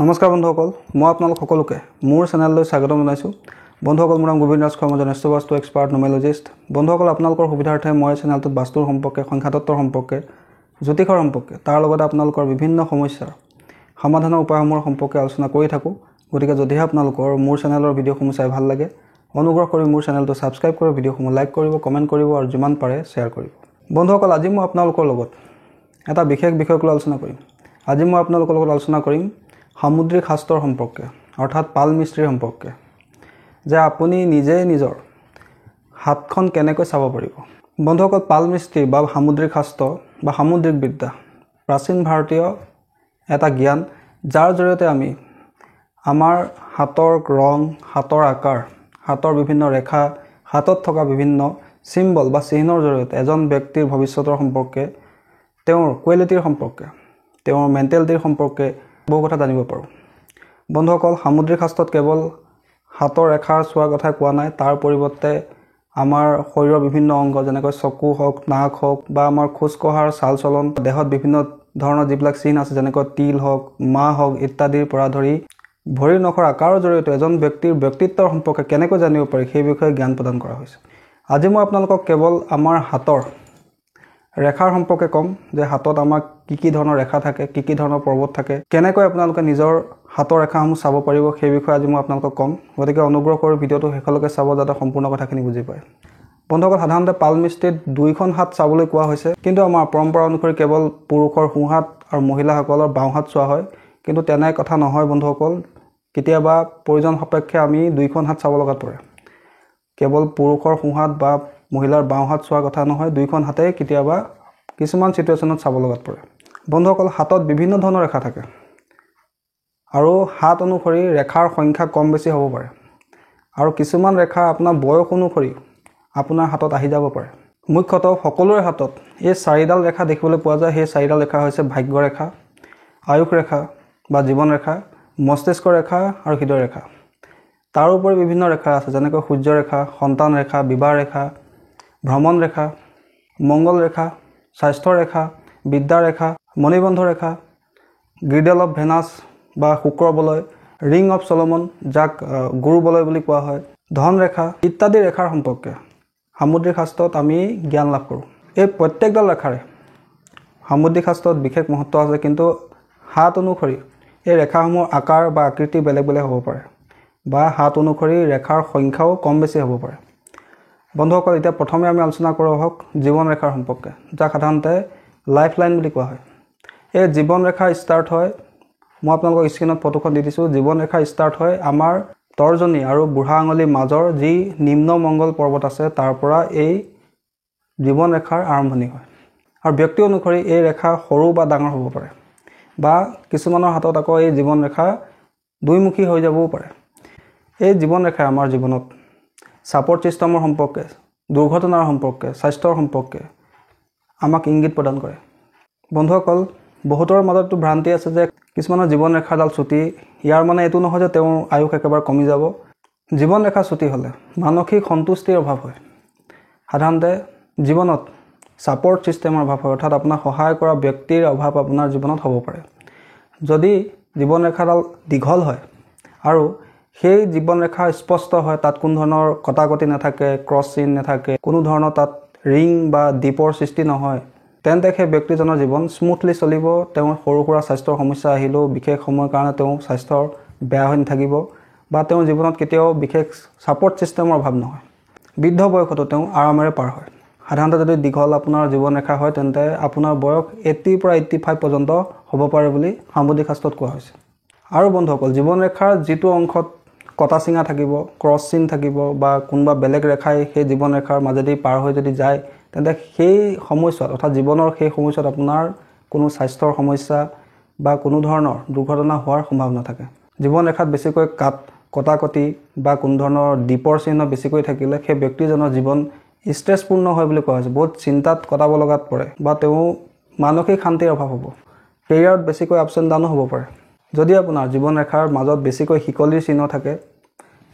নমস্কাৰ বন্ধুসকল, মই আপোনালোক সকলোকে মোৰ চেনেললৈ স্বাগতম জনাইছোঁ। বন্ধুসকল, মোৰ নাম গোবিন্দ ৰাজ শৰ্মা, জেনেষ্টো বাস্তু এক্সপাৰ্ট নোমেলজিষ্ট। বন্ধুসকল, আপোনালোকৰ সুবিধাৰ্থে মই চেনেলটোত বাস্তুৰ সম্পৰ্কে, সংখ্যাতত্বৰ সম্পৰ্কে, জ্যোতিষৰ সম্পৰ্কে, তাৰ লগতে আপোনালোকৰ বিভিন্ন সমস্যাৰ সমাধানৰ উপায়সমূহৰ সম্পৰ্কে আলোচনা কৰি থাকোঁ। গতিকে যদিহে আপোনালোকৰ মোৰ চেনেলৰ ভিডিঅ'সমূহ চাই ভাল লাগে, অনুগ্ৰহ কৰি মোৰ চেনেলটো ছাবস্ক্ৰাইব কৰি ভিডিঅ'সমূহ লাইক কৰিব, কমেণ্ট কৰিব আৰু যিমান পাৰে শ্বেয়াৰ কৰিব। বন্ধুসকল, আজি মই আপোনালোকৰ লগত এটা বিশেষ বিষয়ক লৈ আলোচনা কৰিম। আজি মই আপোনালোকৰ লগত আলোচনা কৰিম সামুদ্ৰিক শাস্ত্ৰৰ সম্পৰ্কে, অৰ্থাৎ পালমিস্ত্ৰীৰ সম্পৰ্কে, যে আপুনি নিজে নিজৰ হাতখন কেনেকৈ চাব পাৰিব। বন্ধুসকল, পালমিস্ত্ৰী বা সামুদ্ৰিক শাস্ত্ৰ বা সামুদ্ৰিক বিদ্যা প্ৰাচীন ভাৰতীয় এটা জ্ঞান, যাৰ জৰিয়তে আমি আমাৰ হাতৰ ৰং, হাতৰ আকাৰ, হাতৰ বিভিন্ন ৰেখা, হাতত থকা বিভিন্ন চিম্বল বা চিহ্নৰ জৰিয়তে এজন ব্যক্তিৰ ভৱিষ্যতৰ সম্পৰ্কে, তেওঁৰ কোৱালিটিৰ সম্পৰ্কে, তেওঁৰ মেণ্টেলিটিৰ সম্পৰ্কে বহু কথা জানিব পাৰোঁ। বন্ধুসকল, সামুদ্ৰিক শাস্ত্ৰত কেৱল হাতৰ ৰেখাৰ চোৱাৰ কথাই কোৱা নাই, তাৰ পৰিৱৰ্তে আমাৰ শৰীৰৰ বিভিন্ন অংগ, যেনেকৈ চকু হওক, নাক হওক, বা আমাৰ খোজ কঢ়াৰ চাল চলন, দেহত বিভিন্ন ধৰণৰ যিবিলাক চিন আছে, যেনেকৈ তিল হওক, মাহ হওক ইত্যাদিৰ পৰা ধৰি ভৰিৰ নখৰ আকাৰৰ জৰিয়তে এজন ব্যক্তিৰ ব্যক্তিত্বৰ সম্পৰ্কে কেনেকৈ জানিব পাৰি, সেই বিষয়ে জ্ঞান প্ৰদান কৰা হৈছে। আজি মই আপোনালোকক কেৱল আমাৰ হাতৰ ৰেখাৰ সম্পৰ্কে ক'ম, যে হাতত আমাৰ কি ধৰণৰ ৰেখা থাকে, কি ধৰণৰ পৰ্বত থাকে, কেনেকৈ আপোনালোকে নিজৰ হাতৰ ৰেখাসমূহ চাব পাৰিব, সেই বিষয়ে আজি মই আপোনালোকক ক'ম। গতিকে অনুগ্ৰহ কৰি ভিডিঅ'টো শেষলৈকে চাব, যাতে সম্পূৰ্ণ কথাখিনি বুজি পায়। বন্ধুসকল, সাধাৰণতে পালমিস্ত্ৰীত দুইখন হাত চাবলৈ কোৱা হৈছে, কিন্তু আমাৰ পৰম্পৰা অনুসৰি কেৱল পুৰুষৰ সোঁহাত আৰু মহিলাসকলৰ বাওঁহাত চোৱা হয়। কিন্তু তেনে কথা নহয় বন্ধুসকল, কেতিয়াবা প্ৰয়োজন সাপেক্ষে আমি দুইখন হাত চাব লগাত পৰে। কেৱল পুৰুষৰ সোঁহাত বা মহিলাৰ বাওঁহাত চোৱাৰ কথা নহয়, দুইখন হাতেই কেতিয়াবা কিছুমান চিটুৱেশ্যনত চাব লগাত পৰে। বন্ধুসকল, হাতত বিভিন্ন ধৰণৰ ৰেখা থাকে আৰু হাত অনুসৰি ৰেখাৰ সংখ্যা কম বেছি হ'ব পাৰে, আৰু কিছুমান ৰেখা আপোনাৰ বয়স অনুসৰি আপোনাৰ হাতত আহি যাব পাৰে। মুখ্যতঃ সকলোৰে হাতত এই চাৰিডাল ৰেখা দেখিবলৈ পোৱা যায়। সেই চাৰিডাল ৰেখা হৈছে ভাগ্য ৰেখা, আয়ুস ৰেখা বা জীৱন ৰেখা, মস্তিষ্ক ৰেখা আৰু হৃদয় ৰেখা। তাৰোপৰি বিভিন্ন ৰেখা আছে, যেনেকৈ সূৰ্য ৰেখা, সন্তান ৰেখা, বিবাহ ৰেখা, ভ্ৰমণ ৰেখা, মংগল ৰেখা, স্বাস্থ্য ৰেখা, বিদ্যা ৰেখা, মণিবন্ধ ৰেখা, গ্ৰিডেল অফ ভেনাছ বা শুক্ৰ বলয়, ৰিং অফ চলমন, যাক গুৰু বলয় বুলি কোৱা হয়, ধন ৰেখা ইত্যাদি ৰেখাৰ সম্পৰ্কে সামুদ্ৰিক শাস্ত্ৰত আমি জ্ঞান লাভ কৰোঁ। এই প্ৰত্যেকডাল ৰেখাৰে সামুদ্ৰিক শাস্ত্ৰত বিশেষ মহত্ব আছে, কিন্তু হাত অনুসৰি এই ৰেখাসমূহৰ আকাৰ বা আকৃতি বেলেগ বেলেগ হ'ব পাৰে, বা হাত অনুসৰি ৰেখাৰ সংখ্যাও কম বেছি হ'ব পাৰে। বন্ধুসকল, এতিয়া প্ৰথমে আমি আলোচনা কৰোঁ হওক জীৱন ৰেখাৰ সম্পৰ্কে, যাক সাধাৰণতে লাইফ লাইন বুলি কোৱা হয়। এই জীৱন ৰেখা ষ্টাৰ্ট হয়, মই আপোনালোকক স্ক্ৰীণত ফটোখন দি দিছোঁ। জীৱন ৰেখা ষ্টাৰ্ট হয় আমাৰ তৰ্জনী আৰু বুঢ়া আঙুলিৰ মাজৰ যি নিম্ন মংগল পৰ্বত আছে, তাৰ পৰা এই জীৱন ৰেখাৰ আৰম্ভণি হয়। আৰু ব্যক্তি অনুসৰি এই ৰেখা সৰু বা ডাঙৰ হ'ব পাৰে, বা কিছুমানৰ হাতত আকৌ এই জীৱন ৰেখা দুইমুখী হৈ যাবও পাৰে। এই জীৱন ৰেখাই আমাৰ জীৱনত ছাপৰ্ট ছিষ্টেমৰ সম্পৰ্কে, দুৰ্ঘটনাৰ সম্পৰ্কে, স্বাস্থ্যৰ সম্পৰ্কে আমাক ইংগিত প্ৰদান কৰে। বন্ধুসকল, বহুতৰ মাজতো ভ্ৰান্তি আছে যে কিছুমানৰ জীৱন ৰেখাডাল চুটি, ইয়াৰ মানে এইটো নহয় যে তেওঁৰ আয়ুস একেবাৰে কমি যাব। জীৱন ৰেখা চুটি হ'লে মানসিক সন্তুষ্টিৰ অভাৱ হয়। সাধাৰণতে জীৱনত ছাপৰ্ট ছিষ্টেমৰ অভাৱ হয়, অৰ্থাৎ আপোনাক সহায় কৰা ব্যক্তিৰ অভাৱ আপোনাৰ জীৱনত হ'ব পাৰে। যদি জীৱন ৰেখাডাল দীঘল হয় আৰু সেই জীৱন ৰেখা স্পষ্ট হয়, তাত কোনো ধৰণৰ কটাকটি নাথাকে, ক্ৰছ চিন নাথাকে, কোনো ধৰণৰ তাত ৰিং বা দ্বীপৰ সৃষ্টি নহয়, তেন্তে সেই ব্যক্তিজনৰ জীৱন স্মুথলি চলিব। তেওঁৰ সৰু সুৰা স্বাস্থ্যৰ সমস্যা আহিলেও বিশেষ সময়ৰ কাৰণে তেওঁ স্বাস্থ্যৰ বেয়া হৈ নাথাকিব, বা তেওঁৰ জীৱনত কেতিয়াও বিশেষ ছাপৰ্ট ছিষ্টেমৰ অভাৱ নহয়। বৃদ্ধ বয়সতো তেওঁ আৰামেৰে পাৰ হয়। সাধাৰণতে যদি দীঘল আপোনাৰ জীৱন ৰেখা হয়, তেন্তে আপোনাৰ বয়স 80 পৰা 85 পৰ্যন্ত হ'ব পাৰে বুলি সামুদ্ৰিক শাস্ত্ৰত কোৱা হৈছে। আৰু বন্ধুসকল, জীৱন ৰেখাৰ যিটো অংশত কটা চিঙা থাকিব, ক্ৰছ চিন থাকিব, বা কোনোবা বেলেগ ৰেখাই সেই জীৱন ৰেখাৰ মাজেদি পাৰ হৈ যদি যায়, তেন্তে সেই সময়ছোৱাত, অৰ্থাৎ জীৱনৰ সেই সময়ছোৱাত আপোনাৰ কোনো স্বাস্থ্যৰ সমস্যা বা কোনো ধৰণৰ দুৰ্ঘটনা হোৱাৰ সম্ভাৱনা থাকে। জীৱন ৰেখাত বেছিকৈ কটাকটি বা কোনো ধৰণৰ দ্বীপৰ চিহ্ন বেছিকৈ থাকিলে সেই ব্যক্তিজনৰ জীৱন ষ্ট্ৰেছপূৰ্ণ হয় বুলি কোৱা হৈছে। বহুত চিন্তাত কটাব লগাত পৰে, বা তেওঁ মানসিক শান্তিৰ অভাৱ হ'ব। কেৰিয়াৰত বেছিকৈ আপছ এণ্ড ডাউনো হ'ব পাৰে। যদি আপোনাৰ জীৱন ৰেখাৰ মাজত বেছিকৈ শিকলিৰ চিহ্ন থাকে,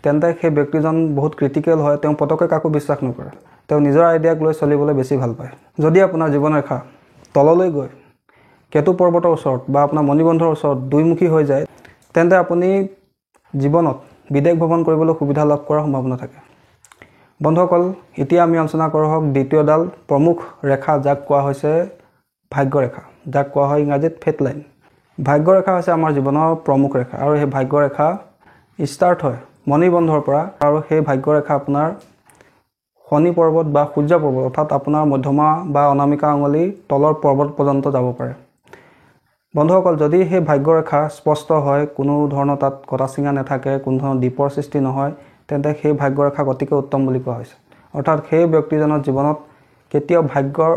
তেন্তে সেই ব্যক্তিজন বহুত ক্ৰিটিকেল হয়, তেওঁ পটককৈ কাকো বিশ্বাস নকৰে, তেওঁ নিজৰ আইডিয়াক লৈ চলিবলৈ বেছি ভাল পায়। যদি আপোনাৰ জীৱন ৰেখা তললৈ গৈ কেতু পৰ্বতৰ ওচৰত বা আপোনাৰ মণিবন্ধৰ ওচৰত দুইমুখী হৈ যায়, তেন্তে আপুনি জীৱনত বিদেশ ভ্ৰমণ কৰিবলৈ সুবিধা লাভ কৰাৰ সম্ভাৱনা থাকে। বন্ধুসকল, এতিয়া আমি আলোচনা কৰোঁ দ্বিতীয়ডাল প্ৰমুখ ৰেখা, যাক কোৱা হৈছে ভাগ্য ৰেখা, যাক কোৱা হয় ইংৰাজীত ফেট লাইন। ভাগ্য ৰেখা হৈছে আমাৰ জীৱনৰ প্ৰমুখ ৰেখা, আৰু সেই ভাগ্য ৰেখা ষ্টাৰ্ট হয় মণিবন্ধৰ পৰা, আৰু সেই ভাগ্য ৰেখা আপোনাৰ শনি পৰ্বত বা সূৰ্য পৰ্বত, অৰ্থাৎ আপোনাৰ মধ্যমা বা অনামিকা আঙুলিৰ তলৰ পৰ্বত পৰ্যন্ত যাব পাৰে। বন্ধুসকল, যদি সেই ভাগ্য ৰেখা স্পষ্ট হয়, কোনো ধৰণৰ তাত কটা চিঙা নাথাকে, কোনো ধৰণৰ দ্বীপৰ সৃষ্টি নহয়, তেন্তে সেই ভাগ্য ৰেখা অতিকৈ উত্তম বুলি কোৱা হৈছে। অৰ্থাৎ সেই ব্যক্তিজনৰ জীৱনত কেতিয়াও ভাগ্যৰ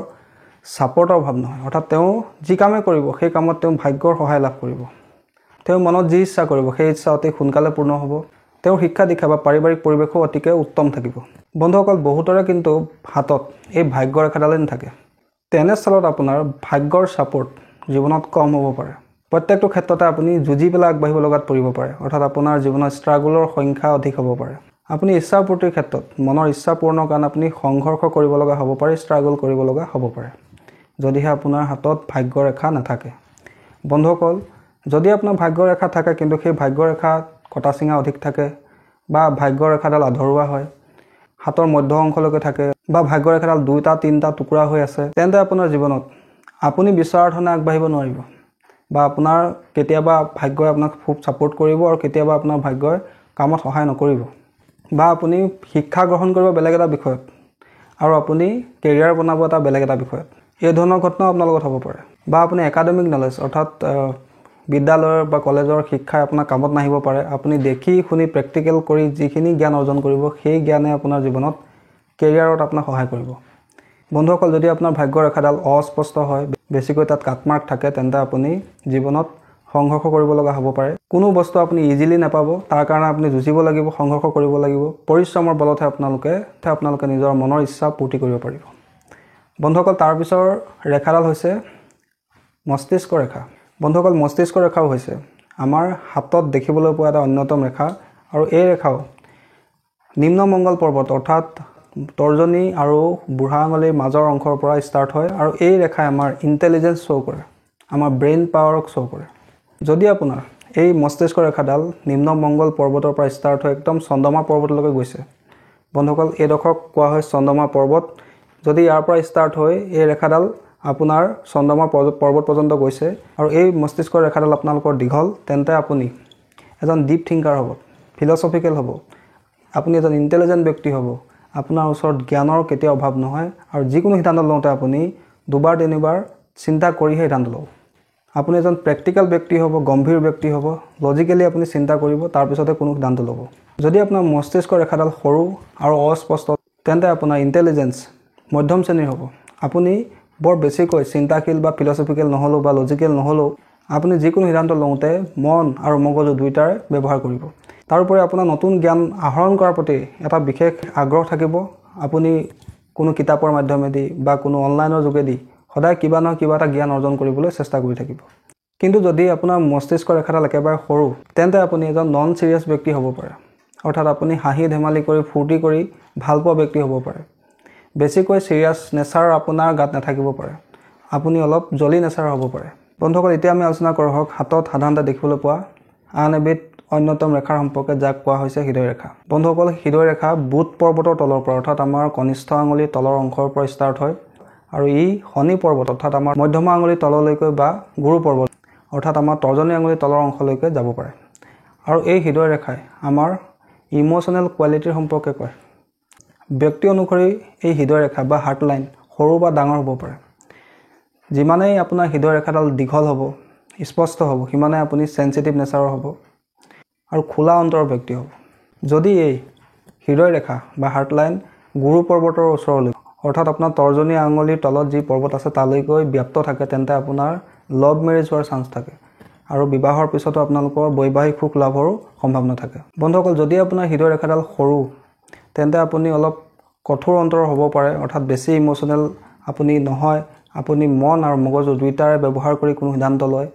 ছাপৰ্টৰ অভাৱ নহয়। অৰ্থাৎ তেওঁ যি কামেই কৰিব, সেই কামত তেওঁ ভাগ্যৰ সহায় লাভ কৰিব। তেওঁ মনত যি ইচ্ছা কৰিব, সেই ইচ্ছা অতি সোনকালে পূৰ্ণ হ'ব। তেওঁৰ শিক্ষা দীক্ষা বা পাৰিবাৰিক পৰিৱেশো অতিকৈ উত্তম থাকিব। বন্ধুসকল, বহুতৰে কিন্তু হাতত এই ভাগ্য ৰেখাডালেই নাথাকে। তেনেস্থলত আপোনাৰ ভাগ্যৰ ছাপৰ্ট জীৱনত কম হ'ব পাৰে। প্ৰত্যেকটো ক্ষেত্ৰতে আপুনি যুঁজি পেলাই আগবাঢ়িব লগাত পৰিব পাৰে। অৰ্থাৎ আপোনাৰ জীৱনত ষ্ট্ৰাগলৰ সংখ্যা অধিক হ'ব পাৰে। আপুনি ইচ্ছা পূৰ্তিৰ ক্ষেত্ৰত মনৰ ইচ্ছা পূৰণৰ কাৰণে আপুনি সংঘৰ্ষ কৰিব লগা হ'ব পাৰে, ষ্ট্ৰাগল কৰিব লগা হ'ব পাৰে, যদিহে আপোনাৰ হাতত ভাগ্য ৰেখা নাথাকে। বন্ধুসকল, যদি আপোনাৰ ভাগ্য ৰেখা থাকে কিন্তু সেই ভাগ্য ৰেখা কটা চিঙা অধিক থাকে, বা ভাগ্য ৰেখাডাল আধৰুৱা হয়, হাতৰ মধ্য অংশলৈকে থাকে, বা ভাগ্য ৰেখাডাল 2টা 3টা টুকুৰা হৈ আছে, তেন্তে আপোনাৰ জীৱনত আপুনি বিচৰাৰ ধৰণে আগবাঢ়িব নোৱাৰিব। বা আপোনাৰ কেতিয়াবা ভাগ্যই আপোনাক খুব ছাপোৰ্ট কৰিব, আৰু কেতিয়াবা আপোনাৰ ভাগ্যই কামত সহায় নকৰিব। বা আপুনি শিক্ষা গ্ৰহণ কৰিব বেলেগ এটা বিষয়ত, আৰু আপুনি কেৰিয়াৰ বনাব এটা বেলেগ এটা বিষয়ত। এই ধৰণৰ ঘটনাও আপোনাৰ লগত হ'ব পাৰে। বা আপুনি একাডেমিক নলেজ, অৰ্থাৎ বিদ্যালয়ৰ বা কলেজৰ শিক্ষাই আপোনাৰ কামত নাহিব পাৰে। আপুনি দেখি শুনি প্ৰেক্টিকেল কৰি যিখিনি জ্ঞান অৰ্জন কৰিব, সেই জ্ঞানে আপোনাৰ জীৱনত কেৰিয়াৰত আপোনাক সহায় কৰিব। বন্ধুসকল, যদি আপোনাৰ ভাগ্য ৰেখাডাল অস্পষ্ট হয়, বেছিকৈ তাত কাটমাৰ্ক থাকে, তেন্তে আপুনি জীৱনত সংঘৰ্ষ কৰিব লগা হ'ব পাৰে। কোনো বস্তু আপুনি ইজিলি নাপাব, তাৰ কাৰণে আপুনি যুঁজিব লাগিব, সংঘৰ্ষ কৰিব লাগিব। পৰিশ্ৰমৰ বলতহে আপোনালোকে নিজৰ মনৰ ইচ্ছা পূৰ্তি কৰিব পাৰিব। বন্ধুসকল, তাৰপিছৰ ৰেখাডাল হৈছে মস্তিষ্ক ৰেখা। বন্ধুসকল, মস্তিষ্ক ৰেখাও হৈছে আমাৰ হাতত দেখিবলৈ পোৱা এটা অন্যতম ৰেখা, আৰু এই ৰেখাও নিম্ন মংগল পৰ্বত, অৰ্থাৎ তৰ্জনী আৰু বুঢ়া আঙুলিৰ মাজৰ অংশৰ পৰা ষ্টাৰ্ট হয়, আৰু এই ৰেখাই আমাৰ ইণ্টেলিজেঞ্চ শ্ব' কৰে, আমাৰ ব্ৰেইন পাৱাৰক শ্ব' কৰে। যদি আপোনাৰ এই মস্তিষ্ক ৰেখাডাল নিম্ন মংগল পৰ্বতৰ পৰা ষ্টাৰ্ট হৈ একদম চন্দ্ৰমা পৰ্বতলৈকে গৈছে, বন্ধুসকল এইডোখৰক কোৱা হয় চন্দ্ৰমা পৰ্বত। যদি ইয়াৰ পৰা ষ্টাৰ্ট হৈ এই ৰেখাডাল আপোনাৰ চন্দ্ৰমা পৰ্বত পৰ্যন্ত গৈছে, আৰু এই মস্তিষ্ক ৰেখাডাল আপোনালোকৰ দীঘল, তেন্তে আপুনি এজন ডিপ থিংকাৰ হ'ব, ফিলচফিকেল হ'ব, আপুনি এজন ইণ্টেলিজেণ্ট ব্যক্তি হ'ব। আপোনাৰ ওচৰত জ্ঞানৰ কেতিয়াও অভাৱ নহয়, আৰু যিকোনো সিদ্ধান্ত লওঁতে আপুনি 2বাৰ 3বাৰ চিন্তা কৰিহে সিদ্ধান্ত ল'ব। আপুনি এজন প্ৰেক্টিকেল ব্যক্তি হ'ব, গম্ভীৰ ব্যক্তি হ'ব, লজিকেলি আপুনি চিন্তা কৰিব, তাৰপিছতে কোনো সিদ্ধান্ত ল'ব। যদি আপোনাৰ মস্তিষ্ক ৰেখাডাল সৰু আৰু অস্পষ্ট, তেন্তে আপোনাৰ ইণ্টেলিজেঞ্চ মধ্যম শ্ৰেণীৰ হ'ব। আপুনি বৰ বেছিকৈ চিন্তাশীল বা ফিলচফিকেল নহ'লেও বা লজিকেল নহ'লেও আপুনি যিকোনো সিদ্ধান্ত লওঁতে মন আৰু মগজু দুয়োটাৰে ব্যৱহাৰ কৰিব। তাৰোপৰি আপোনাৰ নতুন জ্ঞান আহৰণ কৰাৰ প্ৰতি এটা বিশেষ আগ্ৰহ থাকিব। আপুনি কোনো কিতাপৰ মাধ্যমেদি বা কোনো অনলাইনৰ যোগেদি সদায় কিবা নহয় কিবা এটা জ্ঞান অৰ্জন কৰিবলৈ চেষ্টা কৰি থাকিব। কিন্তু যদি আপোনাৰ মস্তিষ্ক ৰেখাডাল একেবাৰে সৰু, তেন্তে আপুনি এজন নন চিৰিয়াছ ব্যক্তি হ'ব পাৰে। অৰ্থাৎ আপুনি হাঁহি ধেমালি কৰি ফূৰ্তি কৰি ভাল পোৱা ব্যক্তি হ'ব পাৰে। বেছিকৈ চিৰিয়াছ নেচাৰ আপোনাৰ গাত নাথাকিব পাৰে। আপুনি অলপ জলি নেচাৰ হ'ব পাৰে। বন্ধুসকল, এতিয়া আমি আলোচনা কৰোঁ হাতত সাধাৰণতে দেখিবলৈ পোৱা আন এবিধ অন্যতম ৰেখাৰ সম্পৰ্কে, যাক কোৱা হৈছে হৃদয় ৰেখা। বন্ধুসকল, হৃদয় ৰেখা বুধ পৰ্বতৰ তলৰ পৰা, অৰ্থাৎ আমাৰ কনিষ্ঠ আঙুলিৰ তলৰ অংশৰ পৰা ষ্টাৰ্ট হয়, আৰু ই শনি পৰ্বত, অৰ্থাৎ আমাৰ মধ্যমা আঙুলিৰ তললৈকে বা গুৰু পৰ্বত, অৰ্থাৎ আমাৰ তৰ্জনী আঙুলিৰ তলৰ অংশলৈকে যাব পাৰে। আৰু এই হৃদয় ৰেখাই আমাৰ ইম'চনেল কোৱালিটিৰ সম্পৰ্কে কয়। ব্যক্তি অনুসৰি এই হৃদয় ৰেখা বা হাৰ্ট লাইন সৰু বা ডাঙৰ হ'ব পাৰে। যিমানেই আপোনাৰ হৃদয় ৰেখাডাল দীঘল হ'ব, স্পষ্ট হ'ব, সিমানে আপুনি চেঞ্চিটিভ নেচাৰৰ হ'ব আৰু খোলা অন্তৰৰ ব্যক্তি হ'ব। যদি এই হৃদয় ৰেখা বা হাৰ্ট লাইন গুৰু পৰ্বতৰ ওচৰলৈ, অৰ্থাৎ আপোনাৰ তৰ্জনী আঙুলিৰ তলত যি পৰ্বত আছে তালৈকৈ ব্যাপ্ত থাকে, তেন্তে আপোনাৰ লভ মেৰেজ হোৱাৰ চান্স থাকে, আৰু বিবাহৰ পিছতো আপোনালোকৰ বৈবাহিক সুখ লাভৰো সম্ভাৱনা থাকে। বন্ধুসকল, যদি আপোনাৰ হৃদয় ৰেখাডাল সৰু, তেন্তে আপুনি অলপ কঠোৰ অন্তৰৰ হ'ব পাৰে, অৰ্থাৎ বেছি ইম'চনেল আপুনি নহয়। আপুনি মন আৰু মগজু দুয়োটাৰে ব্যৱহাৰ কৰি কোনো সিদ্ধান্ত লয়।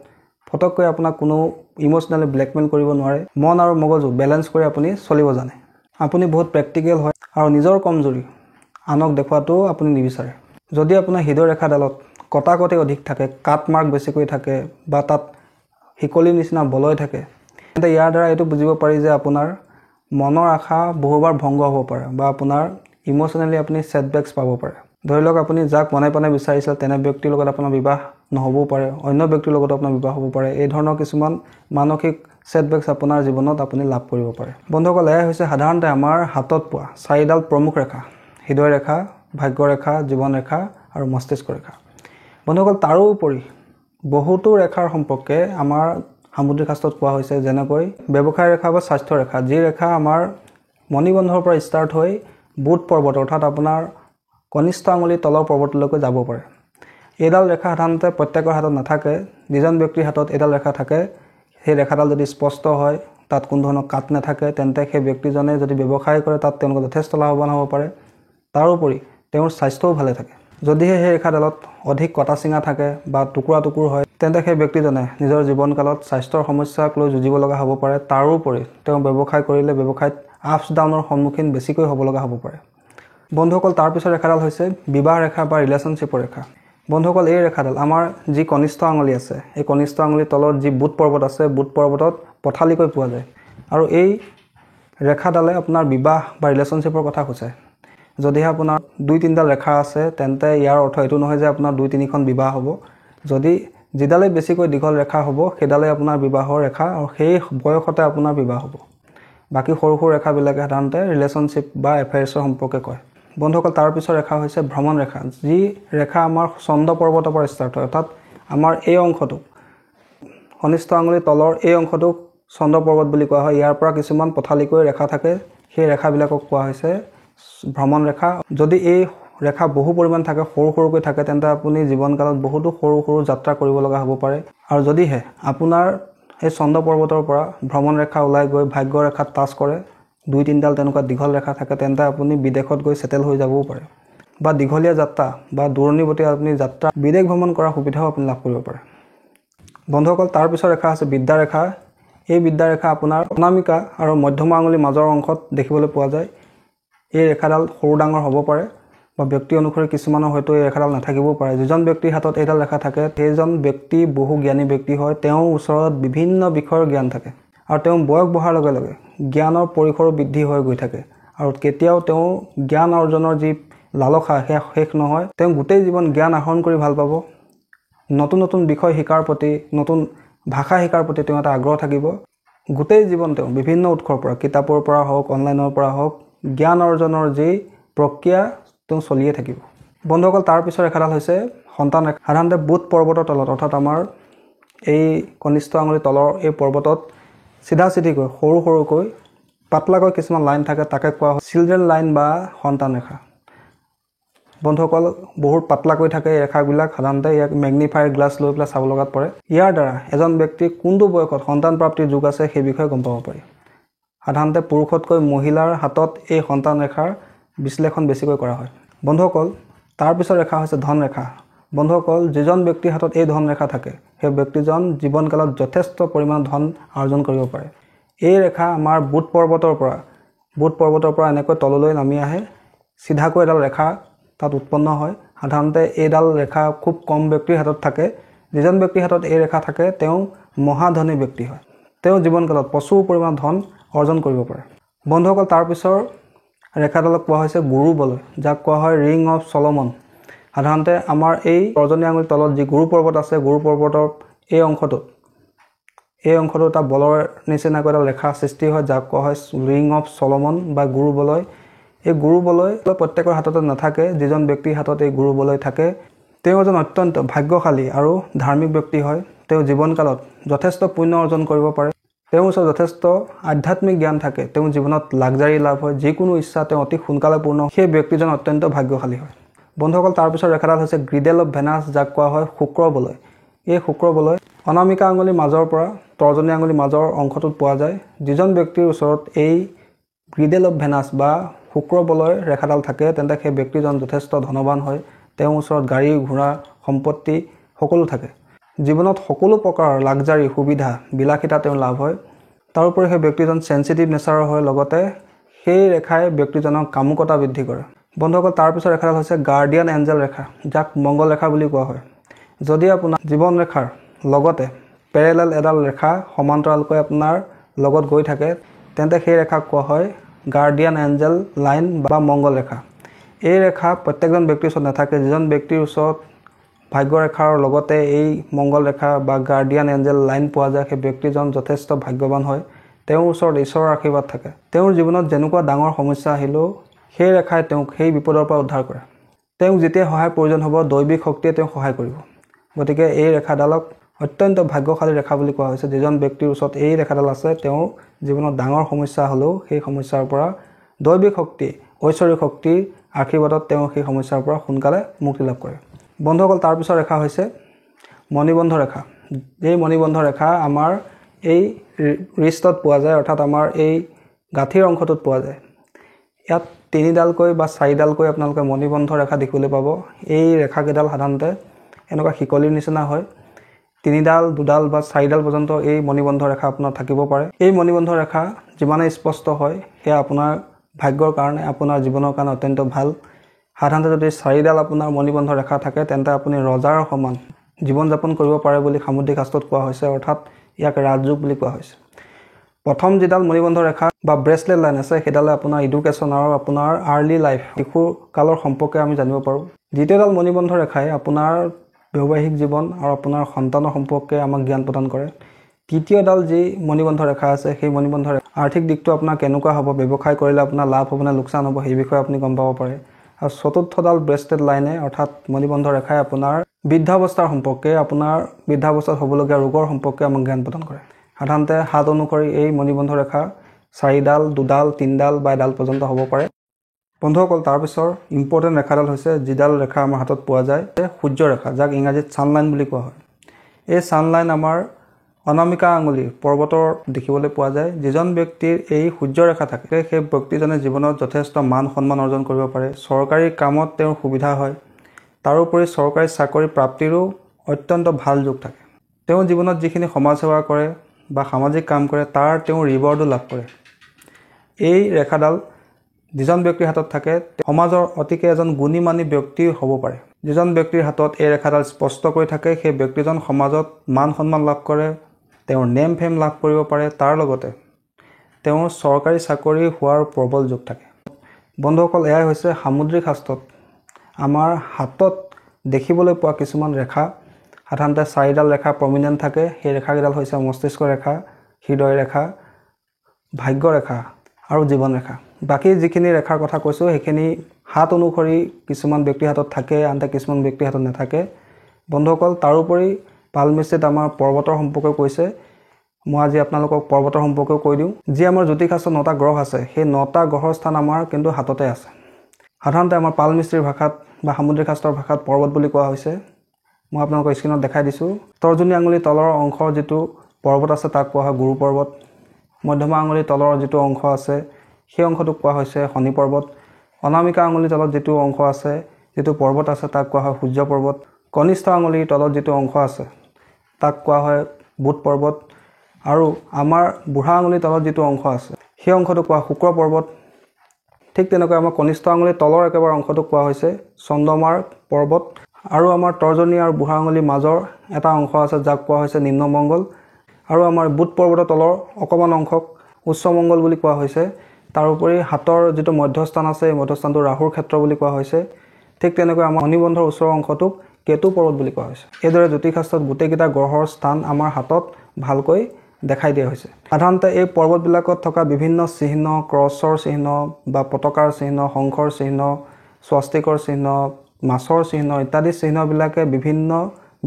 ফটককৈ আপোনাক কোনো ইম'চনেলি ব্লেকমেইল কৰিব নোৱাৰে। মন আৰু মগজু বেলেঞ্চ কৰি আপুনি চলিব জানে। আপুনি বহুত প্ৰেক্টিকেল হয়, আৰু নিজৰ কমজুৰি আনক দেখুৱাটো আপুনি নিবিচাৰে। যদি আপোনাৰ হৃদয় ৰেখাডালত কটাকটি অধিক থাকে, কাট মাৰ্ক বেছিকৈ থাকে, বা তাত শিকলিৰ নিচিনা বলয় থাকে, ইয়াৰ দ্বাৰা এইটো বুজিব পাৰি যে আপোনাৰ মনৰ আশা বহুবাৰ ভংগ হ'ব পাৰে বা আপোনাৰ ইমোশ্যনেলি আপুনি ছেটবেকছ পাব পাৰে। ধৰি লওক আপুনি যাক মনে প্ৰাণে বিচাৰিছিল তেনে ব্যক্তিৰ লগত আপোনাৰ বিবাহ নহ'বও পাৰে, অন্য ব্যক্তিৰ লগত আপোনাৰ বিবাহ হ'ব পাৰে। এই ধৰণৰ কিছুমান মানসিক ছেটবেকছ আপোনাৰ জীৱনত আপুনি লাভ কৰিব পাৰে। বন্ধুসকল, এয়াই হৈছে সাধাৰণতে আমাৰ হাতত পোৱা 4ডাল প্ৰমুখ ৰেখা: হৃদয় ৰেখা, ভাগ্য ৰেখা, জীৱন ৰেখা আৰু মস্তিষ্ক ৰেখা। বন্ধুসকল, তাৰোপৰি বহুতো ৰেখাৰ সম্পৰ্কে আমাৰ সামুদ্ৰিক শাস্ত্ৰত কোৱা হৈছে, যেনেকৈ ব্যৱসায় ৰেখা বা স্বাস্থ্য ৰেখা, যি ৰেখা আমাৰ মণিবন্ধৰ পৰা ষ্টাৰ্ট হৈ বুধ পৰ্বত অৰ্থাৎ আপোনাৰ কনিষ্ঠ আঙুলিৰ তলৰ পৰ্বতলৈকে যাব পাৰে। এইডাল ৰেখা সাধাৰণতে প্ৰত্যেকৰ হাতত নাথাকে। যিজন ব্যক্তিৰ হাতত এইডাল ৰেখা থাকে, সেই ৰেখাডাল যদি স্পষ্ট হয়, তাত কোনো ধৰণৰ কাট নাথাকে, তেন্তে সেই ব্যক্তিজনে যদি ব্যৱসায় কৰে তাত তেওঁলোকে যথেষ্ট লাভৱান হ'ব পাৰে। তাৰোপৰি তেওঁৰ স্বাস্থ্যও ভালে থাকে। যদিহে সেই ৰেখাডালত অধিক কটা চিঙা থাকে বা টুকুৰা টুকুৰ হয়, তেন্তে সেই ব্যক্তিজনে নিজৰ জীৱনকালত স্বাস্থ্যৰ সমস্যাক লৈ যুঁজিব লগা হ'ব পাৰে। তাৰোপৰি তেওঁ ব্যৱসায় কৰিলে ব্যৱসায়ত আপছ ডাউনৰ সন্মুখীন বেছিকৈ হ'ব লগা হ'ব পাৰে। বন্ধুসকল, তাৰপিছত ৰেখাডাল হৈছে বিবাহ ৰেখা বা ৰিলেশ্যনশ্বিপৰ ৰেখা। বন্ধুসকল, এই ৰেখাডাল আমাৰ যি কনিষ্ঠ আঙুলি আছে, এই কনিষ্ঠ আঙুলিৰ তলত যি বুধ পৰ্বত আছে, বুধ পৰ্বতত পথালিকৈ পোৱা যায়। আৰু এই ৰেখাডালে আপোনাৰ বিবাহ বা ৰিলেশ্যনশ্বিপৰ কথা সূচায়। যদিহে আপোনাৰ 2-3ডাল ৰেখা আছে, তেন্তে ইয়াৰ অৰ্থ এইটো নহয় যে আপোনাৰ 2-3খন বিবাহ হ'ব। যদি যিডালে বেছিকৈ দীঘল ৰেখা হ'ব, সেইডালে আপোনাৰ বিবাহৰ ৰেখা আৰু সেই বয়সতে আপোনাৰ বিবাহ হ'ব। বাকী সৰু সৰু ৰেখাবিলাকে সাধাৰণতে ৰিলেশ্যনশ্বিপ বা এফেয়াৰ্ছৰ সম্পৰ্কে কয়। বন্ধুসকল, তাৰপিছত ৰেখা হৈছে ভ্ৰমণ ৰেখা, যি ৰেখা আমাৰ চন্দ্ৰ পৰ্বতৰ পৰা ষ্টাৰ্ট হয়। অৰ্থাৎ আমাৰ এই অংশটোক, কনিষ্ঠ আঙুলিৰ তলৰ এই অংশটোক চন্দ্ৰ পৰ্বত বুলি কোৱা হয়। ইয়াৰ পৰা কিছুমান পথালিকৈ ৰেখা থাকে, সেই ৰেখাবিলাকক কোৱা হৈছে ভ্ৰমণ ৰেখা। যদি এই ৰেখা বহু পৰিমাণ থাকে, সৰু সৰুকৈ থাকে, তেন্তে আপুনি জীৱনকালত বহুতো সৰু সৰু যাত্ৰা কৰিব লগা হ'ব পাৰে। আৰু যদিহে আপোনাৰ এই চন্দ্ৰ পৰ্বতৰ পৰা ভ্ৰমণ ৰেখা ওলাই গৈ ভাগ্য ৰেখাত টাচ কৰে, 2-3ডাল তেনেকুৱা দীঘল ৰেখা থাকে, তেন্তে আপুনি বিদেশত গৈ ছেটেল হৈ যাবও পাৰে। বা দীঘলীয়া যাত্ৰা বা দূৰণিবতীয়া আপুনি যাত্ৰা, বিদেশ ভ্ৰমণ কৰাৰ সুবিধাও আপুনি লাভ কৰিব পাৰে। বন্ধুসকল, তাৰপিছত ৰেখা আছে বিদ্যা ৰেখা। এই বিদ্যা ৰেখা আপোনাৰ অনামিকা আৰু মধ্যমা আঙুলিৰ মাজৰ অংশত দেখিবলৈ পোৱা যায়। এই ৰেখাডাল সৰু ডাঙৰ হ'ব পাৰে বা ব্যক্তি অনুসৰি কিছুমানৰ হয়তো এই ৰেখাডাল নাথাকিবও পাৰে। যিজন ব্যক্তিৰ হাতত এইডাল ৰেখা থাকে, সেইজন ব্যক্তি বহু জ্ঞানী ব্যক্তি হয়। তেওঁৰ ওচৰত বিভিন্ন বিষয়ৰ জ্ঞান থাকে আৰু তেওঁ বয়স বঢ়াৰ লগে লগে জ্ঞানৰ পৰিসৰো বৃদ্ধি হৈ গৈ থাকে আৰু কেতিয়াও তেওঁ জ্ঞান অৰ্জনৰ যি লালসা সেয়া শেষ নহয়। তেওঁ গোটেই জীৱন জ্ঞান আহৰণ কৰি ভাল পাব। নতুন নতুন বিষয় শিকাৰ প্ৰতি, নতুন ভাষা শিকাৰ প্ৰতি তেওঁ এটা আগ্ৰহ থাকিব। গোটেই জীৱন তেওঁ বিভিন্ন উৎসৰ পৰা, কিতাপৰ পৰা হওক, অনলাইনৰ পৰা হওক, জ্ঞান অৰ্জনৰ যি প্ৰক্ৰিয়া তেওঁ চলিয়ে থাকিব। বন্ধুসকল, তাৰপিছত ৰেখাডাল হৈছে সন্তান ৰেখা। সাধাৰণতে বুধ পৰ্বতৰ তলত, অৰ্থাৎ আমাৰ এই কনিষ্ঠ আঙুলিৰ তলৰ এই পৰ্বতত চিধা চিধিকৈ সৰু সৰুকৈ পাতলাকৈ কিছুমান লাইন থাকে, তাকে কোৱা হয় চিলড্ৰেন লাইন বা সন্তান ৰেখা। বন্ধুসকল, বহুত পাতলাকৈ থাকে এই ৰেখাবিলাক। সাধাৰণতে ইয়াক মেগনিফায়াৰ গ্লাছ লৈ পেলাই চাব লগাত পৰে। ইয়াৰ দ্বাৰা এজন ব্যক্তিৰ কোনটো বয়সত সন্তান প্ৰাপ্তিৰ যোগ আছে সেই বিষয়ে গম পাব পাৰি। সাধাৰণতে পুৰুষতকৈ মহিলাৰ হাতত এই সন্তান ৰেখাৰ বিশ্লেষণ বেছিকৈ কৰা হয়। বন্ধুসকল, তাৰপিছত ৰেখা হৈছে ধন ৰেখা। বন্ধুসকল, যিজন ব্যক্তিৰ হাতত এই ধন ৰেখা থাকে, সেই ব্যক্তিজন জীৱনকালত যথেষ্ট পৰিমাণৰ ধন অৰ্জন কৰিব পাৰে। এই ৰেখা আমাৰ বুধ পৰ্বতৰ পৰা এনেকৈ তললৈ নামি আহে, চিধাকৈ এডাল ৰেখা তাত উৎপন্ন হয়। সাধাৰণতে এইডাল ৰেখা খুব কম ব্যক্তিৰ হাতত থাকে। যিজন ব্যক্তিৰ হাতত এই ৰেখা থাকে, তেওঁ মহাধনী ব্যক্তি হয়। তেওঁ জীৱনকালত প্ৰচুৰ পৰিমাণৰ ধন অৰ্জন কৰিব পাৰে। বন্ধুসকল, তাৰপিছৰ ৰেখাডালক কোৱা হৈছে গুৰু বলয়, যাক কোৱা হয় ৰিং অফ চলমন। সাধাৰণতে আমাৰ এই তৰ্জনী আঙুলিৰ তলত যি গুৰু পৰ্বত আছে, গুৰু পৰ্বতৰ এই অংশটোত এটা বলৰ নিচিনাকৈ এটা ৰেখা সৃষ্টি হয়, যাক কোৱা হয় ৰিং অফ চলমন বা গুৰু বলয়। এই গুৰু বলয় প্ৰত্যেকৰ হাততে নাথাকে। যিজন ব্যক্তিৰ হাতত এই গুৰু বলয় থাকে, তেওঁ এজন অত্যন্ত ভাগ্যশালী আৰু ধাৰ্মিক ব্যক্তি হয়। তেওঁ জীৱনকালত যথেষ্ট পুণ্য অৰ্জন কৰিব পাৰে। তেওঁৰ ওচৰত যথেষ্ট আধ্যাত্মিক জ্ঞান থাকে। তেওঁ জীৱনত লাক্সাৰী লাভ হয়। যিকোনো ইচ্ছা তেওঁ অতি সোনকালে পূৰ্ণ, সেই ব্যক্তিজন অত্যন্ত ভাগ্যশালী হয়। বন্ধুসকল, তাৰপিছত ৰেখাডাল হৈছে গ্ৰিডেল অফ ভেনাছ, যাক কোৱা হয় শুক্ৰ বলয়। এই শুক্ৰ বলয় অনামিকা আঙুলিৰ মাজৰ পৰা তৰ্জনী আঙুলিৰ মাজৰ অংশটোত পোৱা যায়। যিজন ব্যক্তিৰ ওচৰত এই গ্ৰিডেল অফ ভেনাছ বা শুক্ৰ বলয় ৰেখাডাল থাকে, তেন্তে সেই ব্যক্তিজন যথেষ্ট ধনৱান হয়। তেওঁৰ ওচৰত গাড়ী ঘোঁৰা সম্পত্তি সকলো থাকে। জীৱনত সকলো প্ৰকাৰৰ লাক্সাৰী সুবিধা বিলাসিতা তেওঁৰ লাভ হয়। তাৰোপৰি সেই ব্যক্তিজন চেঞ্চিটিভ নেচাৰৰ হয়। লগতে সেই ৰেখাই ব্যক্তিজনক কামুকতা বৃদ্ধি কৰে। বন্ধুসকল, তাৰপিছত ৰেখাডাল হৈছে গাৰ্ডিয়ান এঞ্জেল ৰেখা, যাক মংগল ৰেখা বুলি কোৱা হয়। যদি আপোনাৰ জীৱন ৰেখাৰ লগতে পেৰেলেল এডাল ৰেখা সমান্তৰালকৈ আপোনাৰ লগত গৈ থাকে তেন্তে সেই ৰেখাক কোৱা হয় গাৰ্ডিয়ান এঞ্জেল লাইন বা মংগল ৰেখা। এই ৰেখা প্ৰত্যেকজন ব্যক্তিৰ ওচৰত নাথাকে। যিজন ব্যক্তিৰ ওচৰত ভাগ্য ৰেখাৰ লগতে এই মংগল ৰেখা বা গাৰ্ডিয়ান এঞ্জেল লাইন পোৱা যায় সেই ব্যক্তিজন যথেষ্ট ভাগ্যৱান হয়। তেওঁৰ ওচৰত ঈশ্বৰৰ আশীৰ্বাদ থাকে। তেওঁৰ জীৱনত যেনেকুৱা ডাঙৰ সমস্যা আহিলেও সেই ৰেখাই তেওঁক সেই বিপদৰ পৰা উদ্ধাৰ কৰে। তেওঁক যেতিয়া সহায়ৰ প্ৰয়োজন হ'ব দৈবিক শক্তিয়ে তেওঁক সহায় কৰিব। গতিকে এই ৰেখাডালক অত্যন্ত ভাগ্যশালী ৰেখা বুলি কোৱা হৈছে। যিজন ব্যক্তিৰ ওচৰত এই ৰেখাডাল আছে তেওঁৰ জীৱনত ডাঙৰ সমস্যা হ'লেও সেই সমস্যাৰ পৰা দৈবিক শক্তি ঐশ্বৰিক শক্তিৰ আশীৰ্বাদত তেওঁ সেই সমস্যাৰ পৰা সোনকালে মুক্তি লাভ কৰে। বন্ধুসকল, তাৰপিছৰ ৰেখা হৈছে মণিবন্ধ ৰেখা। এই মণিবন্ধ ৰেখা আমাৰ এই ৰিষ্টত পোৱা যায়, অৰ্থাৎ আমাৰ এই গাঁঠিৰ অংশটোত পোৱা যায়। ইয়াত 3ডালকৈ বা 4ডালকৈ আপোনালোকে মণিবন্ধ ৰেখা দেখিবলৈ পাব। এই ৰেখাকেইডাল সাধাৰণতে এনেকুৱা শিকলিৰ নিচিনা হয়। 3ডাল 2ডাল বা 4ডাল পৰ্যন্ত এই মণিবন্ধ ৰেখা আপোনাৰ থাকিব পাৰে। এই মণিবন্ধ ৰেখা যিমানেই স্পষ্ট হয় সেয়া আপোনাৰ ভাগ্যৰ কাৰণে আপোনাৰ জীৱনৰ কাৰণে অত্যন্ত ভাল। সাধাৰণতে যদি 4ডাল আপোনাৰ মণিবন্ধ ৰেখা থাকে তেন্তে আপুনি ৰজাৰ সমান জীৱন যাপন কৰিব পাৰে বুলি সামুদ্ৰিক শাস্ত্ৰত কোৱা হৈছে, অৰ্থাৎ ইয়াক ৰাজযোগ বুলি কোৱা হৈছে। প্ৰথম যিডাল মণিবন্ধ ৰেখা বা ব্ৰেচলেট লাইন আছে সেইডালে আপোনাৰ এডুকেশ্যন আৰু আপোনাৰ আৰ্লি লাইফ শিশু কালৰ সম্পৰ্কে আমি জানিব পাৰোঁ। দ্বিতীয়ডাল মণিবন্ধ ৰেখাই আপোনাৰ বৈবাহিক জীৱন আৰু আপোনাৰ সন্তানৰ সম্পৰ্কে আমাক জ্ঞান প্ৰদান কৰে। তৃতীয়ডাল যি মণিবন্ধ ৰেখা আছে সেই মণিবন্ধ ৰেখা আৰ্থিক দিশটো আপোনাৰ কেনেকুৱা হ'ব, ব্যৱসায় কৰিলে আপোনাৰ লাভ হ'ব নে লোকচান হ'ব সেই বিষয়ে আপুনি গম পাব পাৰে। আৰু চতুৰ্থডাল ব্ৰেচলেট লাইনে অৰ্থাৎ মণিবন্ধ ৰেখাই আপোনাৰ বৃদ্ধাৱস্থাৰ সম্পৰ্কে আপোনাৰ বৃদ্ধাৱস্থাত হ'বলগীয়া ৰোগৰ সম্পৰ্কে আমাক জ্ঞান প্ৰদান কৰে। সাধাৰণতে হাত অনুসৰি এই মণিবন্ধ ৰেখা 4ডাল 2ডাল 3ডাল বা এডাল পৰ্যন্ত হ'ব পাৰে। বন্ধুসকল, তাৰপিছৰ ইম্পৰ্টেণ্ট ৰেখাডাল হৈছে যিডাল ৰেখা আমাৰ হাতত পোৱা যায় সূৰ্য ৰেখা, যাক ইংৰাজীত ছানলাইন বুলি কোৱা হয়। এই ছানলাইন আমাৰ অনামিকা আঙুলিৰ পৰ্বতৰ দেখিবলৈ পোৱা যায়। যিজন ব্যক্তিৰ এই সূৰ্য ৰেখা থাকে সেই ব্যক্তিজনে জীৱনত যথেষ্ট মান সন্মান অৰ্জন কৰিব পাৰে। চৰকাৰী কামত তেওঁৰ সুবিধা হয়। তাৰোপৰি চৰকাৰী চাকৰি প্ৰাপ্তিৰো অত্যন্ত ভাল যোগ থাকে। তেওঁ জীৱনত যিখিনি সমাজসেৱা কৰে বা সামাজিক কাম কৰে তাৰ তেওঁ ৰিৱাৰ্ডো লাভ কৰে। এই ৰেখাডাল যিজন ব্যক্তিৰ হাতত থাকে সমাজৰ অতিকে এজন গুণীমানী ব্যক্তি হ'ব পাৰে। যিজন ব্যক্তিৰ হাতত এই ৰেখাডাল স্পষ্টকৈ থাকে সেই ব্যক্তিজন সমাজত মান সন্মান লাভ কৰে, তেওঁৰ নেম ফেম লাভ কৰিব পাৰে, তাৰ লগতে তেওঁৰ চৰকাৰী চাকৰি হোৱাৰ প্ৰবল যোগ থাকে। বন্ধুসকল, এয়াই হৈছে সামুদ্ৰিক শাস্ত্ৰত আমাৰ হাতত দেখিবলৈ পোৱা কিছুমান ৰেখা। সাধাৰণতে 4ডাল ৰেখা প্ৰমিনেণ্ট থাকে। সেই ৰেখাকেইডাল হৈছে মস্তিষ্ক ৰেখা, হৃদয় ৰেখা, ভাগ্য ৰেখা আৰু জীৱন ৰেখা। বাকী যিখিনি ৰেখাৰ কথা কৈছোঁ সেইখিনি হাত অনুসৰি কিছুমান ব্যক্তিৰ হাতত থাকে, আনহাতে কিছুমান ব্যক্তিৰ হাতত নাথাকে। বন্ধুসকল, তাৰোপৰি পালমিষ্ট্ৰিত আমাৰ পৰ্বতৰ সম্পৰ্কে কৈছে। মই আজি আপোনালোকক পৰ্বতৰ সম্পৰ্কেও কৈ দিওঁ। যি আমাৰ জ্যোতিষশাস্ত্ৰত 9টা গ্ৰহ আছে সেই 9টা গ্ৰহৰ স্থান আমাৰ কিন্তু হাততে আছে। সাধাৰণতে আমাৰ পালমিস্ত্ৰীৰ ভাষাত বা সামুদ্ৰিক শাস্ত্ৰৰ ভাষাত পৰ্বত বুলি কোৱা হৈছে। মই আপোনালোকৰ স্ক্ৰীণত দেখাই দিছোঁ। তৰ্জনী আঙুলিৰ তলৰ অংশৰ যিটো পৰ্বত আছে তাক কোৱা হয় গুৰু পৰ্বত। মধ্যমা আঙুলিৰ তলৰ যিটো অংশ আছে সেই অংশটোক কোৱা হৈছে শনি পৰ্বত। অনামিকা আঙুলিৰ তলত যিটো অংশ আছে যিটো পৰ্বত আছে তাক কোৱা হয় সূৰ্য পৰ্বত। কনিষ্ঠ আঙুলিৰ তলত যিটো অংশ আছে তাক কোৱা হয় বুধ পৰ্বত। আৰু আমাৰ বুঢ়া আঙুলিৰ তলত যিটো অংশ আছে সেই অংশটোক কোৱা শুক্ৰ পৰ্বত। ঠিক তেনেকৈ আমাৰ কনিষ্ঠ আঙুলিৰ তলৰ একেবাৰে অংশটোক কোৱা হৈছে চন্দ্ৰমাৰ পৰ্বত। আৰু আমাৰ তৰ্জনী আৰু বুঢ়া আঙুলিৰ মাজৰ এটা অংশ আছে যাক কোৱা হৈছে নিম্নমংগল। আৰু আমাৰ বুধ পৰ্বতৰ তলৰ অকণমান অংশক উচ্চমংগল বুলি কোৱা হৈছে। তাৰোপৰি হাতৰ যিটো মধ্যস্থান আছে এই মধ্যস্থানটো ৰাহুৰ ক্ষেত্ৰ বুলি কোৱা হৈছে। ঠিক তেনেকৈ আমাৰ মণিবন্ধৰ ওচৰৰ অংশটোক কেতু পৰ্বত বুলি কোৱা হৈছে। এইদৰে জ্যোতিষশাস্ত্ৰত গোটেইকেইটা গ্ৰহৰ স্থান আমাৰ হাতত ভালকৈ দেখাই দিয়া হৈছে। সাধাৰণতে এই পৰ্বতবিলাকত থকা বিভিন্ন চিহ্ন, ক্ৰছৰ চিহ্ন বা পতাকাৰ চিহ্ন, শংখৰ চিহ্ন, স্বস্তিকৰ চিহ্ন, মাছৰ চিহ্ন ইত্যাদি চিহ্নবিলাকে বিভিন্ন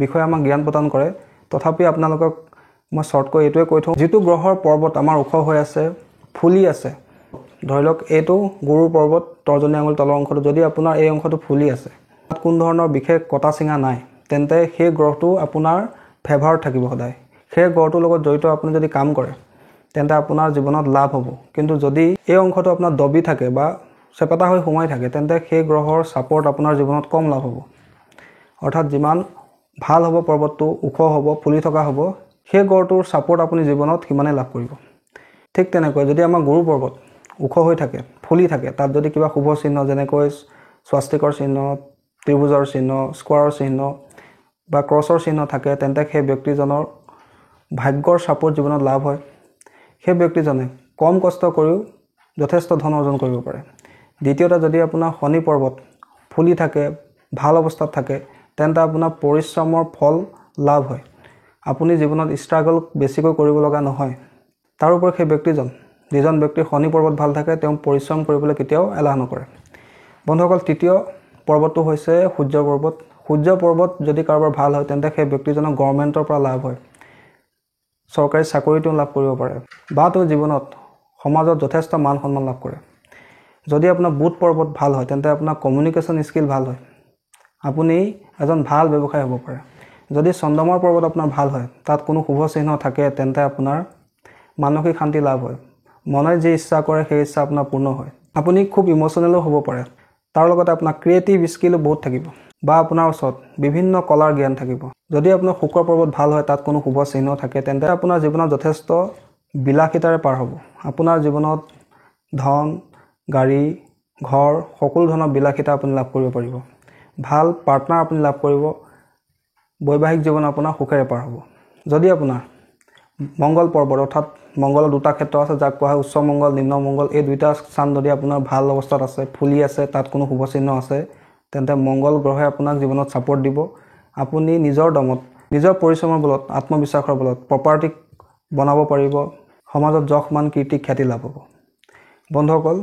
বিষয়ে আমাক জ্ঞান প্ৰদান কৰে। তথাপি আপোনালোকক মই শ্বৰ্টকৈ এইটোৱে কৈ থওঁ, যিটো গ্ৰহৰ পৰ্বত আমাৰ ওখ হৈ আছে, ফুলি আছে, ধৰি লওক এইটো গুৰু পৰ্বত তৰ্জনী আঙুলিৰ তলৰ অংশটো, যদি আপোনাৰ এই অংশটো ফুলি আছে, তাত কোনো ধৰণৰ বিশেষ কটা চিঙা নাই, তেন্তে সেই গ্ৰহটো আপোনাৰ ফেভাৰত থাকিব সদায়। সেই গ্ৰহটোৰ লগত জড়িত আপুনি যদি কাম কৰে তেন্তে আপোনাৰ জীৱনত লাভ হ'ব। কিন্তু যদি এই অংশটো আপোনাৰ দবি থাকে বা চেপেটা হৈ সোমাই থাকে তেন্তে সেই গ্ৰহৰ ছাপৰ্ট আপোনাৰ জীৱনত কম লাভ হ'ব। অৰ্থাৎ যিমান ভাল হ'ব পৰ্বতটো, ওখ হ'ব, ফুলি থকা হ'ব, সেই গ্ৰহটোৰ ছাপৰ্ট আপুনি জীৱনত সিমানেই লাভ কৰিব। ঠিক তেনেকৈ যদি আমাৰ গুৰু পৰ্বত ওখ হৈ থাকে, ফুলি থাকে, তাত যদি কিবা শুভ চিহ্ন যেনেকৈ স্বাস্তিকৰ চিহ্ন, ত্ৰিভুজৰ চিহ্ন, স্কোৱাৰৰ চিহ্ন বা ক্ৰছৰ চিহ্ন থাকে তেন্তে সেই ব্যক্তিজনৰ ভাগ্যৰ ছাপৰ্ট জীৱনত লাভ হয়। সেই ব্যক্তিজনে কম কষ্ট কৰিও যথেষ্ট ধন অৰ্জন কৰিব পাৰে। দ্বিতীয়তে যদি আপোনাৰ শনি পৰ্বত ফুলি থাকে, ভাল অৱস্থাত থাকে, তেন্তে আপোনাৰ পৰিশ্ৰমৰ ফল লাভ হয়। আপুনি জীৱনত ষ্ট্ৰাগল বেছিকৈ কৰিব লগা নহয়। তাৰোপৰি সেই ব্যক্তিজন, যিজন ব্যক্তিৰ শনি পৰ্বত ভাল থাকে, তেওঁ পৰিশ্ৰম কৰিবলৈ কেতিয়াও এলাহ নকৰে। বন্ধুসকল, তৃতীয় পৰ্বতটো হৈছে সূৰ্য পৰ্বত। সূৰ্য পৰ্বত যদি কাৰোবাৰ ভাল হয়, তেন্তে সেই ব্যক্তিজনৰ গভৰ্ণমেণ্টৰ পৰা লাভ হয়, চৰকাৰী চাকৰিটো লাভ কৰিব পাৰে বা তেওঁ জীৱনত সমাজত যথেষ্ট মান সন্মান লাভ কৰে। যদি আপোনাৰ বুধ পৰ্বত ভাল হয়, তেন্তে আপোনাৰ কমিউনিকেশ্যন স্কিল ভাল হয়, আপুনি এজন ভাল ব্যৱসায়ী হ'ব পাৰে। যদি চন্দ্ৰমাৰ পৰ্বত আপোনাৰ ভাল হয়, তাত কোনো শুভ চিহ্ন থাকে, তেন্তে আপোনাৰ মানসিক শান্তি লাভ হয়, মনে যি ইচ্ছা কৰে সেই ইচ্ছা আপোনাৰ পূৰ্ণ হয়। আপুনি খুব ইম'চনেলো হ'ব পাৰে। তাৰ লগতে আপোনাৰ ক্ৰিয়েটিভ স্কিলো বহুত থাকিব বা আপোনাৰ ওচৰত বিভিন্ন কলাৰ জ্ঞান থাকিব। যদি আপোনাৰ শুক্ৰ পৰ্বত ভাল হয়, তাত কোনো শুভ চিহ্ন থাকে, তেন্তে আপোনাৰ জীৱনত যথেষ্ট বিলাসিতাৰে পাৰ হ'ব। আপোনাৰ জীৱনত ধন, গাড়ী, ঘৰ, সকলো ধৰণৰ বিলাসিতা আপুনি লাভ কৰিব পাৰিব। ভাল পাৰ্টনাৰ আপুনি লাভ কৰিব। বৈবাহিক জীৱন আপোনাৰ সুখেৰে পাৰ হ'ব। যদি আপোনাৰ মংগল পৰ্বত, অৰ্থাৎ মংগলৰ দুটা ক্ষেত্ৰ আছে, যাক কোৱা হয় উচ্চ মংগল, নিম্ন মংগল, এই দুইটা স্থান যদি আপোনাৰ ভাল অৱস্থাত আছে, ফুলি আছে, তাত কোনো শুভ চিহ্ন আছে, তেন্তে মংগল গ্ৰহে আপোনাক জীৱনত ছাপোৰ্ট দিব। আপুনি নিজৰ দমত, নিজৰ পৰিশ্ৰমৰ বলত, আত্মবিশ্বাসৰ বলত প্ৰপাৰ্টি বনাব পাৰিব। সমাজত যশ মান কীৰ্তি খ্যাতি লাভ হ'ব। বন্ধুসকল,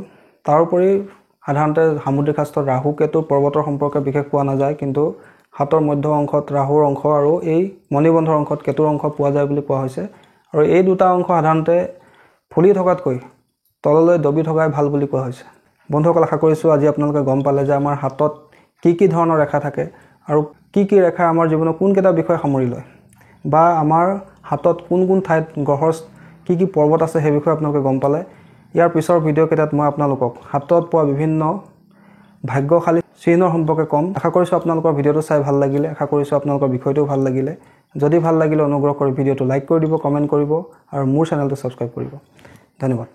তাৰোপৰি সাধাৰণতে সামুদ্ৰিক শাস্ত্ৰত ৰাহু কেতু পৰ্বতৰ সম্পৰ্কে বিশেষ পোৱা নাযায়, কিন্তু হাতৰ মধ্য অংশত ৰাহুৰ অংশ আৰু এই মণিবন্ধৰ অংশত কেতুৰ অংশ পোৱা যায় বুলি কোৱা হৈছে। আৰু এই দুটা অংশ সাধাৰণতে ফুলি থকাতকৈ তললৈ দবি থকাই ভাল বুলি কোৱা হৈছে। বন্ধুসকল, আশা কৰিছোঁ আজি আপোনালোকে গম পালে যে আমাৰ হাতত কি ধৰণৰ ৰেখা থাকে আৰু কি ৰেখা আমাৰ জীৱনৰ কোনকেইটা বিষয় সামৰি লয়, বা আমাৰ হাতত কোন ঠাইত গ্ৰহৰ কি পৰ্বত আছে, সেই বিষয়ে আপোনালোকে গম পালে। ইয়াৰ পিছৰ ভিডিঅ'কেইটাত মই আপোনালোকক হাতত পোৱা বিভিন্ন ভাগ্যশালী চিহ্নৰ সম্পৰ্কে ক'ম। আশা কৰিছোঁ আপোনালোকৰ ভিডিঅ'টো চাই ভাল লাগিলে। আশা কৰিছোঁ আপোনালোকৰ বিষয়টোও ভাল লাগিলে। যদি ভাল লাগিলে অনুগ্ৰহ কৰি ভিডিঅ'টো লাইক কৰি দিব, কমেণ্ট কৰিব আৰু মোৰ চেনেলটো ছাবস্ক্ৰাইব কৰিব। ধন্যবাদ।